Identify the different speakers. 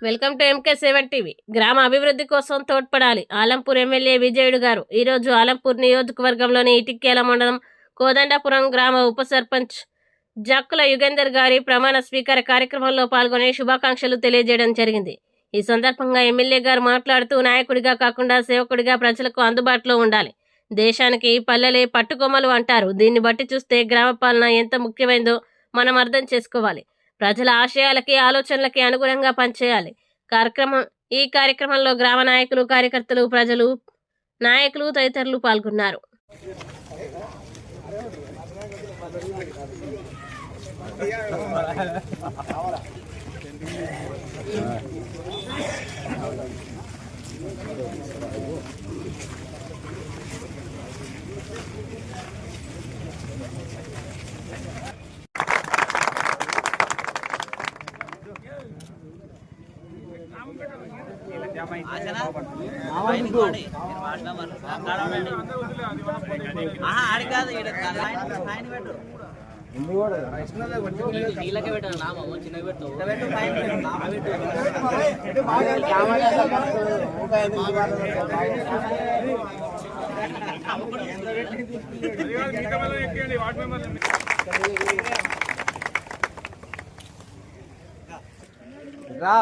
Speaker 1: Welcome to MK7 TV. గ్రామ అభివృద్ధి కోసం తోడ్పడాలి. ఆలంపూర్ ఎమ్మెల్యే విజయుడు గారు ఈరోజు ఆలంపూర్ నియోజకవర్గంలోని ఇటిక్యాల మండలం కోదండపురం గ్రామ ఉప సర్పంచ్ జక్కుల యుగేందర్ గారి ప్రమాణ స్వీకార కార్యక్రమంలో పాల్గొని శుభాకాంక్షలు తెలియజేయడం జరిగింది. ఈ సందర్భంగా ఎమ్మెల్యే గారు మాట్లాడుతూ నాయకుడిగా కాకుండా సేవకుడిగా ప్రజలకు అందుబాటులో ఉండాలి. దేశానికి పల్లెలే పట్టుకొమ్మలు అంటారు. దీన్ని బట్టి చూస్తే గ్రామ పాలన ఎంత ముఖ్యమైందో మనం అర్థం చేసుకోవాలి. ప్రజల ఆశయాలకి ఆలోచనలకి అనుగుణంగా పనిచేయాలి. ఈ కార్యక్రమంలో గ్రామ నాయకులు, కార్యకర్తలు, ప్రజలు, నాయకులు తదితరులు పాల్గొన్నారు.
Speaker 2: రా